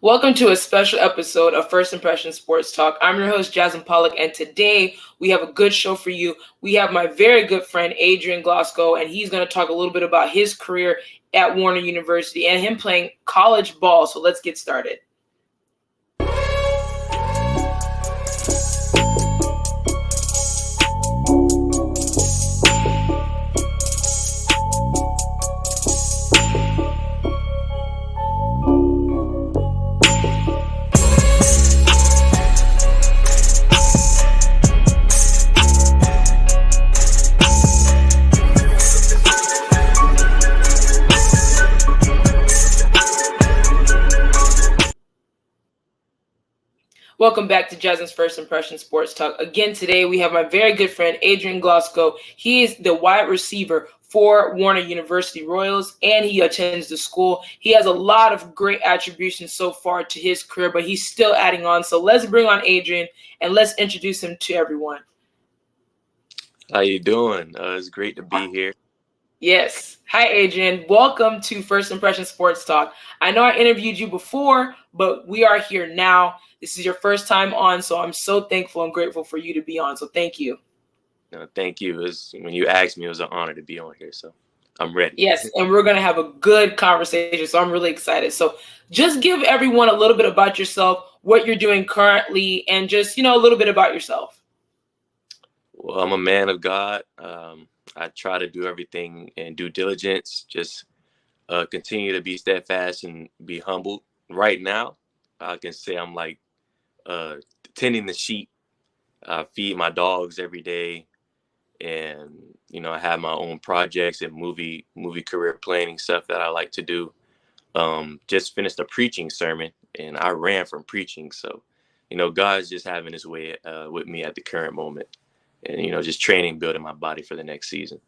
Welcome to a special episode of First Impression Sports Talk. I'm your host, Jasmine Pollock, and today we have a good show for you. We have my very good friend, Adrian Glasgow, and he's going to talk a little bit about his career at Warner University and him playing college ball. So let's get started. Welcome back to Jasmine's First Impression Sports Talk. Again, today we have my very good friend, Adrian Glasgow. He is the wide receiver for Warner University Royals, and he attends the school. He has a lot of great attributions so far to his career, but he's still adding on. So let's bring on Adrian, and let's introduce him to everyone. How you doing? It's great to be here. Yes. Hi, Adrian. Welcome to First Impression Sports Talk. I know I interviewed you before, but we are here now. This is your first time on, so I'm so thankful and grateful for you to be on. So thank you. No, thank you. When you asked me, it was an honor to be on here. So I'm ready. Yes, and we're going to have a good conversation. So I'm really excited. So just give everyone a little bit about yourself, what you're doing currently, and just, a little bit about yourself. Well, I'm a man of God. I try to do everything in due diligence, just continue to be steadfast and be humble. Right now, I can say I'm like tending the sheep. I feed my dogs every day, and I have my own projects and movie career planning stuff that I like to do. Just finished a preaching sermon, and I ran from preaching. So, God's just having his way with me at the current moment, and just training, building my body for the next season.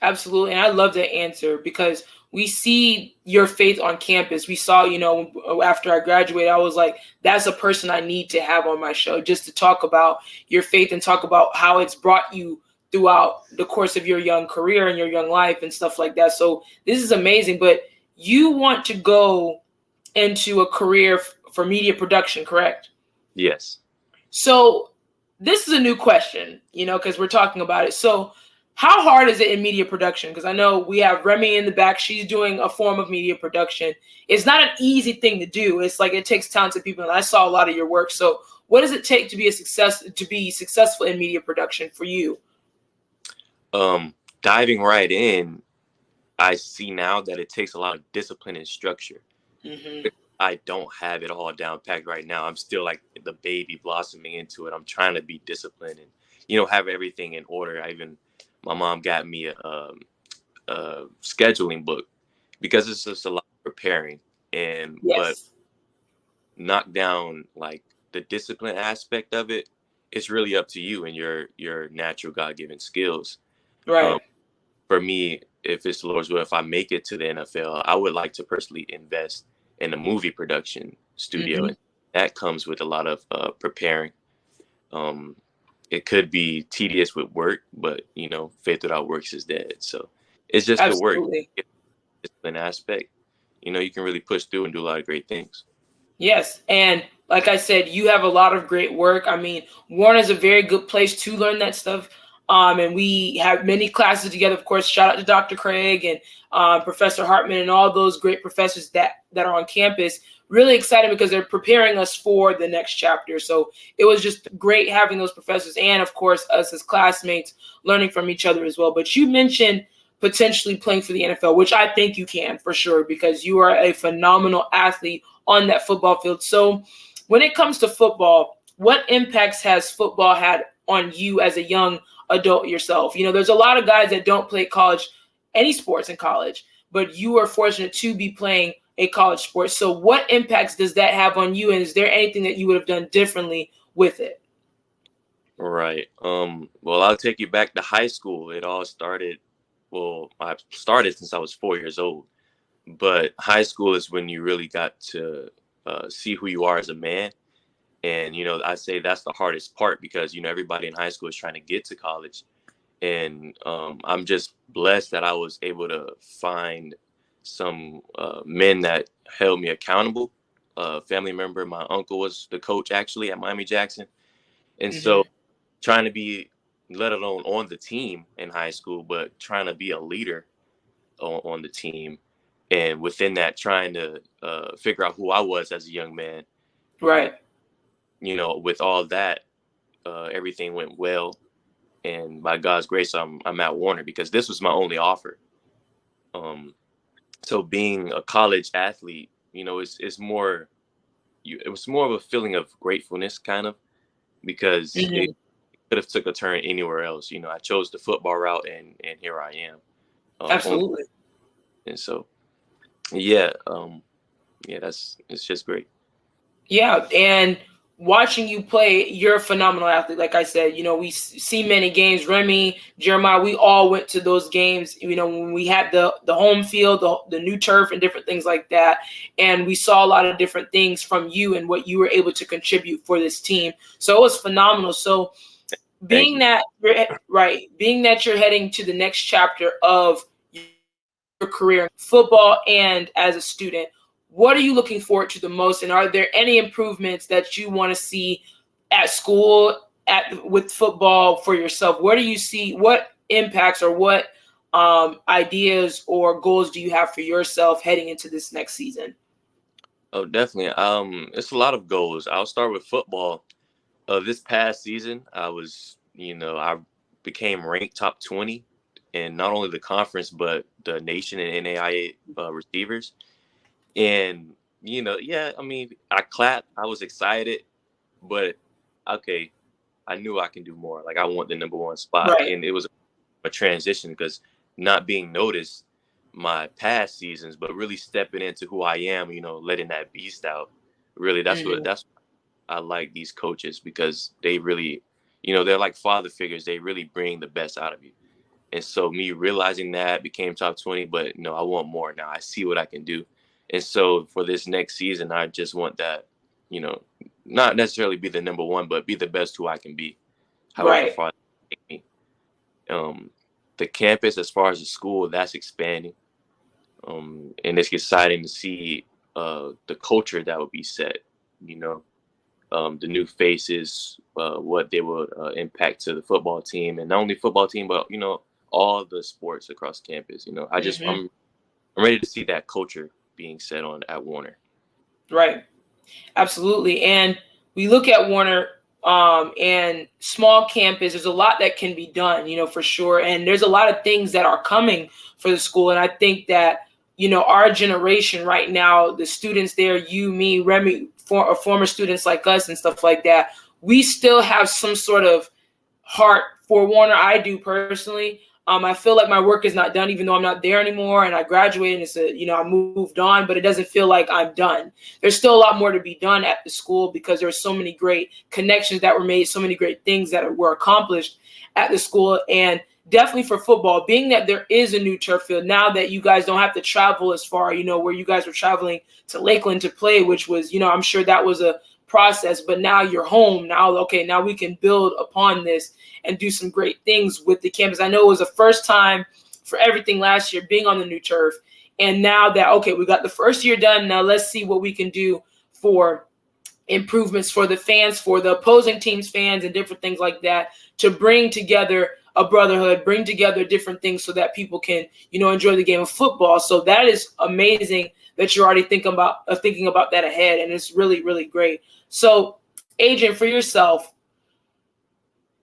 Absolutely. And I love that answer because we see your faith on campus. We saw, after I graduated, I was like, that's a person I need to have on my show just to talk about your faith and talk about how it's brought you throughout the course of your young career and your young life and stuff like that. So this is amazing. But you want to go into a career for media production, correct? Yes. So this is a new question, because we're talking about it. So how hard is it in media production? Because I know we have Remy in the back. She's doing a form of media production. It's not an easy thing to do. It's like it takes talented people, and I saw a lot of your work. So what does it take to be successful in media production for you? Diving right in, I see now that it takes a lot of discipline and structure. Mm-hmm. I don't have it all down packed right now. I'm still like the baby blossoming into it. I'm trying to be disciplined and, have everything in order. My mom got me a scheduling book because it's just a lot of preparing but knock down like the discipline aspect of it. It's really up to you and your natural God-given skills. Right. For me, if it's the Lord's will, if I make it to the NFL, I would like to personally invest in a movie production studio. Mm-hmm. And that comes with a lot of preparing. It could be tedious with work, but faith without works is dead. So it's just Absolutely. the work, discipline aspect. You can really push through and do a lot of great things. Yes, and like I said, you have a lot of great work. I mean, Warner is a very good place to learn that stuff. And we have many classes together. Of course, shout out to Dr. Craig and Professor Hartman and all those great professors that are on campus. Really excited because they're preparing us for the next chapter. So it was just great having those professors and, of course, us as classmates learning from each other as well. But you mentioned potentially playing for the NFL, which I think you can for sure because you are a phenomenal athlete on that football field. So when it comes to football, what impacts has football had on you as a young adult yourself? There's a lot of guys that don't play any sports in college, but you are fortunate to be playing a college sport. So what impacts does that have on you? And is there anything that you would have done differently with it? Right. Well, I'll take you back to high school. It all started, I started since I was 4 years old, but high school is when you really got to see who you are as a man. And, I say that's the hardest part because, everybody in high school is trying to get to college. And I'm just blessed that I was able to find some men that held me accountable family member. My uncle was the coach actually at Miami Jackson, and so Hmm. trying to be, let alone on the team in high school, but trying to be a leader on the team, and within that, trying to figure out who I was as a young man. Right. With all that, everything went well, and by God's grace, I'm at Warner because this was my only offer. Um, so being a college athlete, it's more. It was more of a feeling of gratefulness, kind of, because it Hmm. could have took a turn anywhere else. I chose the football route, and here I am. On Absolutely. and so yeah, yeah, it's just great. Yeah, and watching you play, you're a phenomenal athlete. Like I said, we see many games. Remy, Jeremiah, we all went to those games. When we had the home field, the new turf, and different things like that, and we saw a lot of different things from you and what you were able to contribute for this team. So it was phenomenal. So Thank being you. that you're right, being that you're heading to the next chapter of your career in football and as a student, what are you looking forward to the most? And are there any improvements that you want to see at school with football for yourself? Where do you see what impacts or what ideas or goals do you have for yourself heading into this next season? Oh, definitely. It's a lot of goals. I'll start with football. This past season, I became ranked top 20 in not only the conference but the nation and NAIA receivers. And yeah, I mean, I clapped. I was excited, but okay, I knew I can do more. Like, I want the number one spot, Right. and it was a transition because not being noticed my past seasons, but really stepping into who I am. Letting that beast out. Really, Hmm. that's I like these coaches because they really, they're like father figures. They really bring the best out of you. And so me realizing that, became top 20, but no, I want more now. I see what I can do. And so for this next season, I just want that, you know, not necessarily be the number one, but be the best who I can be, however Right. far they take me. The campus, as far as the school, that's expanding. And it's exciting to see the culture that will be set, you know, the new faces, what they will impact to the football team, and not only football team, but all the sports across campus. Hmm. I'm ready to see that culture being set on at Warner. Right. Absolutely. And we look at Warner and small campus, there's a lot that can be done, for sure. And there's a lot of things that are coming for the school. And I think that, our generation right now, the students there, you, me, Remy, former students like us and stuff like that, we still have some sort of heart for Warner. I do personally. I feel like my work is not done, even though I'm not there anymore, and I graduated. And I moved on, but it doesn't feel like I'm done. There's still a lot more to be done at the school because there's so many great connections that were made, so many great things that were accomplished at the school, and definitely for football, being that there is a new turf field now that you guys don't have to travel as far. Where you guys were traveling to Lakeland to play, which was, I'm sure that was a process, but now you're home. Now, okay, now we can build upon this and do some great things with the campus. I know it was the first time for everything last year being on the new turf. And now that, okay, we got the first year done, now let's see what we can do for improvements for the fans, for the opposing team's fans, and different things like that to bring together a brotherhood, bring together different things so that people can, enjoy the game of football. So that is amazing that you're already thinking about that ahead, and it's really, really great. So, Adrian, for yourself,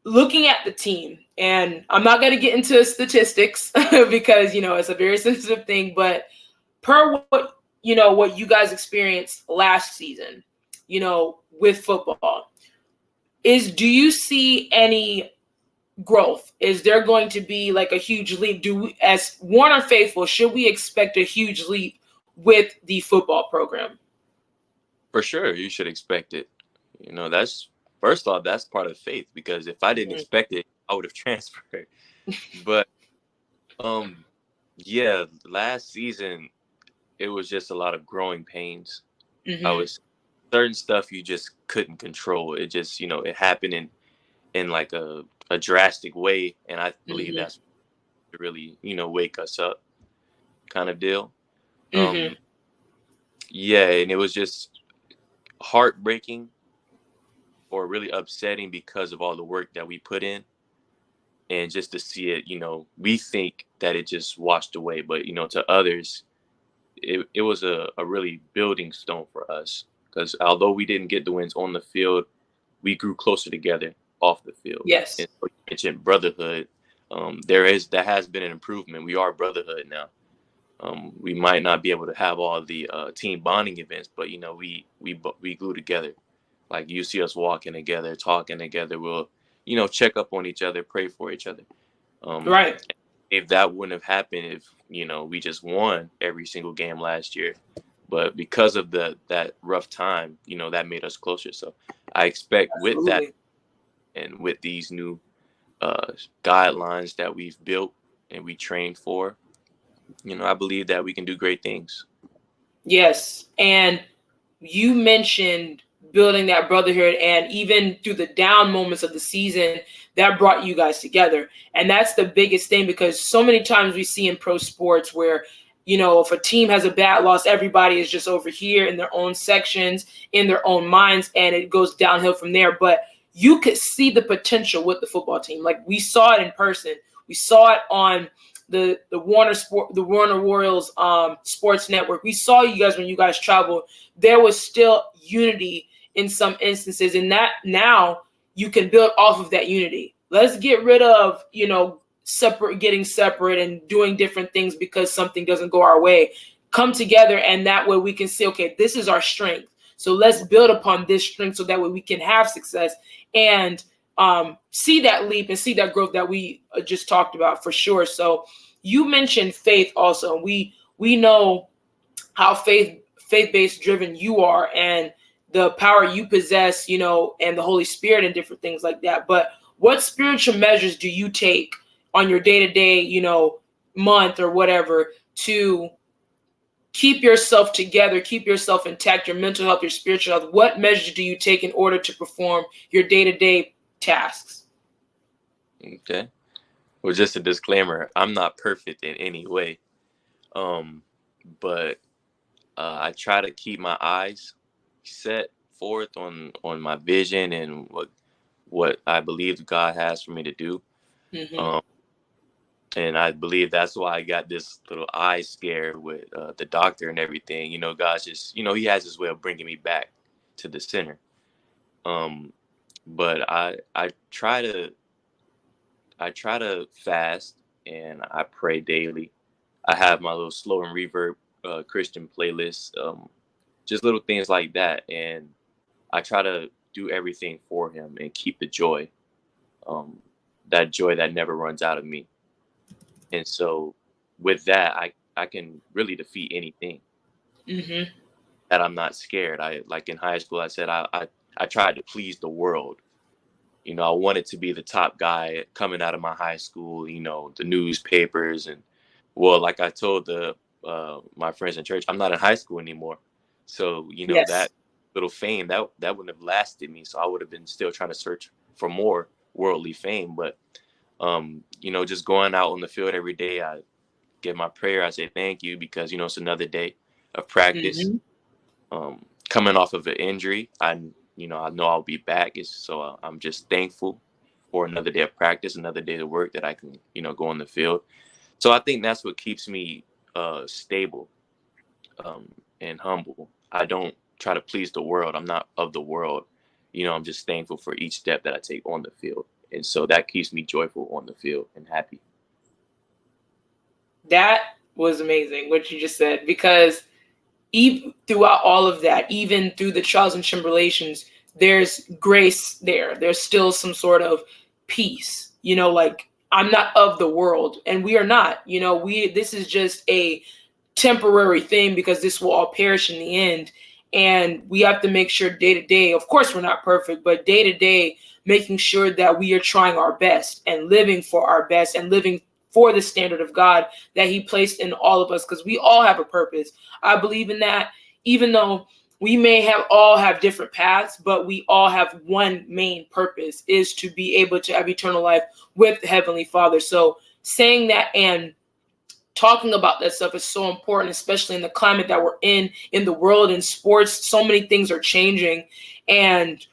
looking at the team, and I'm not going to get into statistics because it's a very sensitive thing, but per what you guys experienced last season, with football, do you see any growth? Is there going to be like a huge leap? As Warner faithful, should we expect a huge leap with the football program? For sure, you should expect it. That's first off, that's part of faith because if I didn't Mhm. expect it, I would have transferred. But um, yeah, last season it was just a lot of growing pains. I Mhm. was certain stuff you just couldn't control. It just, it happened in like a drastic way, and I believe Mhm. that's to really, wake us up, kind of deal. Mhm. Yeah, and it was just heartbreaking or really upsetting because of all the work that we put in. And just to see it, we think that it just washed away, but to others, it was a really building stone for us, because although we didn't get the wins on the field, we grew closer together off the field. Yes. And so you mentioned brotherhood. There has been an improvement. We are brotherhood now. We might not be able to have all the team bonding events, but we glue together. Like, you see us walking together, talking together. We'll check up on each other, pray for each other. Right. If that wouldn't have happened, if we just won every single game last year, but because of that rough time, that made us closer. So I expect with that and with these new guidelines that we've built and we trained for, I believe that we can do great things. Yes. And you mentioned building that brotherhood, and even through the down moments of the season, that brought you guys together. And that's the biggest thing, because so many times we see in pro sports where, if a team has a bad loss, everybody is just over here in their own sections, in their own minds, and it goes downhill from there. But you could see the potential with the football team. Like, we saw it in person. We saw it on the Warner Royals sports network. We saw you guys when you guys traveled. There was still unity in some instances, and that now you can build off of that unity. Let's get rid of getting separate and doing different things because something doesn't go our way. Come together, and that way we can say, okay, this is our strength. So let's build upon this strength, so that way we can have success and see that leap and see that growth that we just talked about, for sure. So you mentioned faith also. We know how faith-based driven you are, and the power you possess, and the Holy Spirit and different things like that. But what spiritual measures do you take on your day-to-day, month or whatever, to keep yourself together, keep yourself intact, your mental health, your spiritual health? What measures do you take in order to perform your day-to-day tasks? Okay. Well, just a disclaimer, I'm not perfect in any way. But I try to keep my eyes set forth on my vision and what I believe God has for me to do. Mm-hmm. And I believe that's why I got this little eye scare with the doctor and everything. God's just, he has his way of bringing me back to the center. But I try to fast, and I pray daily. I have my little slow and reverb Christian playlist, just little things like that. And I try to do everything for him and keep the joy, that joy that never runs out of me. And so with that, I can really defeat anything. Mm-hmm. That I'm not scared. Like in high school, I said, I tried to please the world. I wanted to be the top guy coming out of my high school, the newspapers. And well, like I told my friends in church, I'm not in high school anymore. So, Yes. that little fame, that wouldn't have lasted me. So I would have been still trying to search for more worldly fame. But, just going out on the field every day, I give my prayer. I say thank you, because, it's another day of practice. Mm-hmm. Coming off of an injury, I know I'll be back. So I'm just thankful for another day of practice, another day of work that I can, go on the field. So I think that's what keeps me stable and humble. I don't try to please the world. I'm not of the world. I'm just thankful for each step that I take on the field. And so that keeps me joyful on the field and happy. That was amazing what you just said, because even throughout all of that, even through the trials and tribulations, there's grace there. There's still some sort of peace, like, I'm not of the world, and we are not, this is just a temporary thing, because this will all perish in the end. And we have to make sure day to day, of course, we're not perfect, but day to day, making sure that we are trying our best and living for our best and living for the standard of God that he placed in all of us, because we all have a purpose. I believe in that, even though we may all have different paths, but we all have one main purpose, is to be able to have eternal life with the Heavenly Father. So saying that and talking about that stuff is so important, especially in the climate that we're in the world, in sports. So many things are changing, and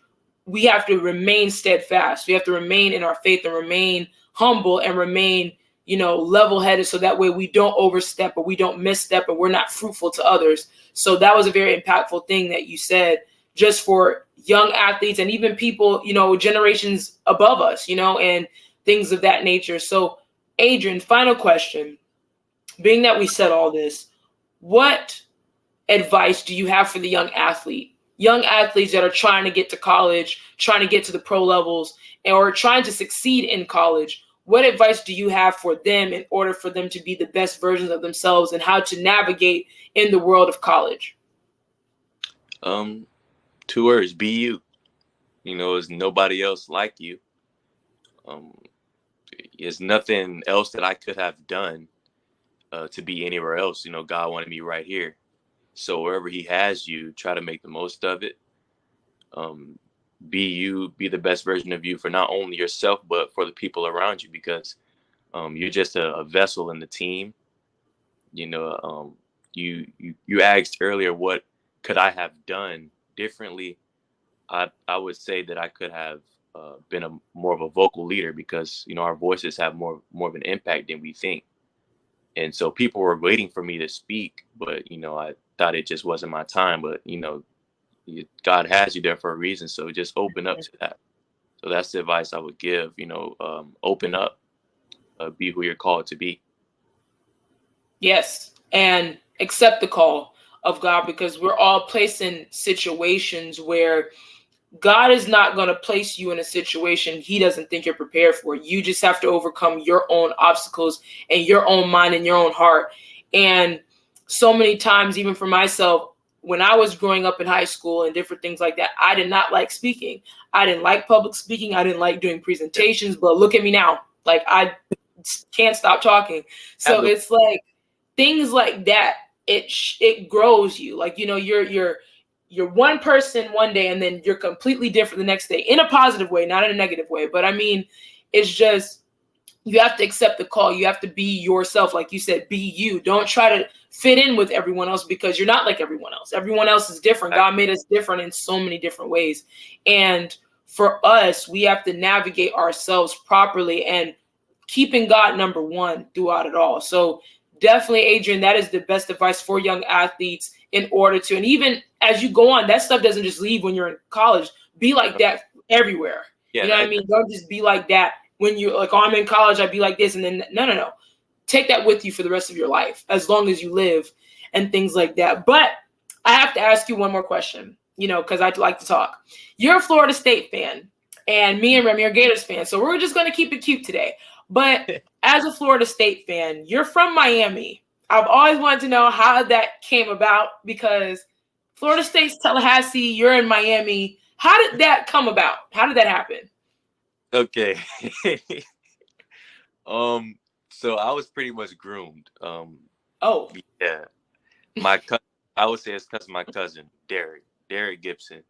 we have to remain steadfast. We have to remain in our faith and remain humble and remain, level-headed, so that way we don't overstep or we don't misstep and we're not fruitful to others. So that was a very impactful thing that you said, just for young athletes and even people, generations above us, and things of that nature. So, Adrian, final question. Being that we said all this, what advice do you have for the young athletes that are trying to get to college, trying to get to the pro levels, or trying to succeed in college? What advice do you have for them in order for them to be the best versions of themselves and how to navigate in the world of college? 2 words: be you. There's nobody else like you. There's nothing else that I could have done to be anywhere else. God wanted me right here. So wherever he has you, try to make the most of it. Be you, be the best version of you for not only yourself, but for the people around you, because you're just a vessel in the team. You asked earlier, what could I have done differently? I would say that I could have been more of a vocal leader, because our voices have more of an impact than we think. And so people were waiting for me to speak, but I thought it just wasn't my time. But God has you there for a reason, so just open up to that. So that's the advice I would give. Open up, be who you're called to be. Yes, and accept the call of God, because we're all placed in situations where God is not going to place you in a situation he doesn't think you're prepared for. You just have to overcome your own obstacles and your own mind and your own heart. And so many times, even for myself, when I was growing up in high school and different things like that, I did not like speaking. I didn't like public speaking. I didn't like doing presentations. But look at me now. Like, I can't stop talking. So it's like things like that. It grows you. Like, you're one person one day and then you're completely different the next day, in a positive way, not in a negative way. But I mean, it's just, you have to accept the call. You have to be yourself. Like you said, be you. Don't try to fit in with everyone else, because you're not like everyone else. Everyone else is different. God made us different in so many different ways. And for us, we have to navigate ourselves properly and keeping God number one throughout it all. So definitely, Adrian, that is the best advice for young athletes in order to, and even as you go on, that stuff doesn't just leave when you're in college. Be like that everywhere. Yeah, you know what I mean? Don't just be like that when you're like, oh, I'm in college, I'd be like this. And then no. Take that with you for the rest of your life, as long as you live, and things like that. But I have to ask you one more question, because I'd like to talk. You're a Florida State fan, and me and Remy are Gators fans. So we're just going to keep it cute today. But as a Florida State fan, you're from Miami. I've always wanted to know how that came about, because Florida State's Tallahassee, you're in Miami. How did that come about? How did that happen? Okay. So I was pretty much groomed. Oh. Yeah. I would say it's because of my cousin, Derek Gibson.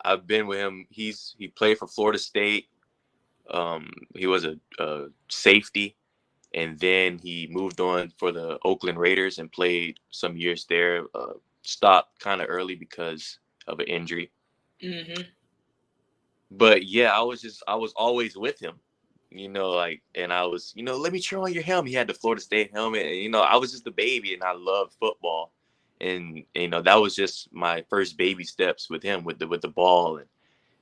I've been with him. He played for Florida State. He was a safety, and then he moved on for the Oakland Raiders and played some years there. Stopped kind of early because of an injury. Mm-hmm. But yeah, I was always with him, and I was, let me try on your helmet. He had the Florida State helmet, and I was just a baby, and I loved football, and that was just my first baby steps with him, with the ball,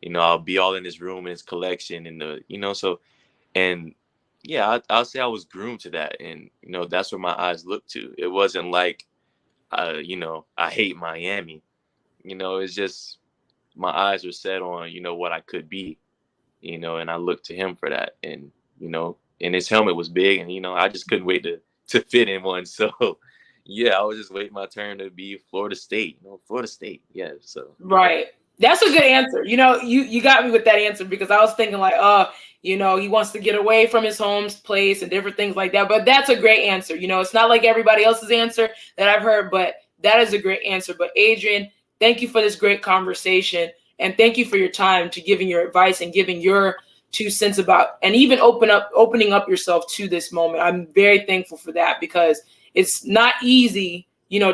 and I'll be all in his room, in his collection, and so, and yeah, I'll say I was groomed to that, and that's where my eyes looked to. It wasn't like, I hate Miami, it's just my eyes were set on what I could be. And I looked to him for that. And, and his helmet was big, and, I just couldn't wait to fit in one. So, yeah, I was just waiting my turn to be Florida State, Florida State. Yeah. So. Right. That's a good answer. You got me with that answer, because I was thinking like, he wants to get away from his home place and different things like that. But that's a great answer. It's not like everybody else's answer that I've heard, but that is a great answer. But Adrian, thank you for this great conversation. And thank you for your time, to giving your advice and giving your 2 cents about, and even opening up yourself to this moment. I'm very thankful for that, because it's not easy,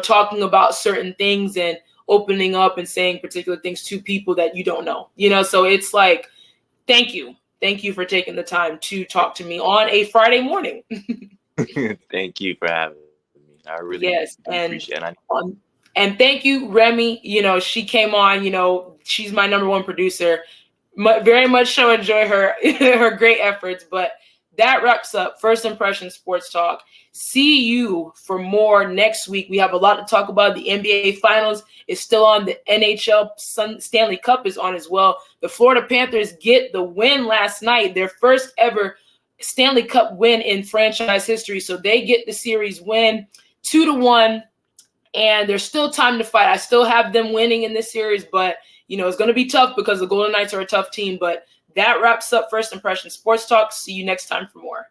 talking about certain things and opening up and saying particular things to people that you don't know, so it's like, thank you for taking the time to talk to me on a Friday morning. Thank you for having me. I really Yes, appreciate it. and thank you, Remy. She came on. She's my number one producer. Very much so enjoy her her great efforts. But that wraps up First Impression Sports Talk. See you for more next week. We have a lot to talk about. The NBA Finals is still on. The NHL Stanley Cup is on as well. The Florida Panthers get the win last night, their first ever Stanley Cup win in franchise history. So they get the series win 2-1, and there's still time to fight. I still have them winning in this series, but it's going to be tough because the Golden Knights are a tough team. But that wraps up First Impression Sports Talk. See you next time for more.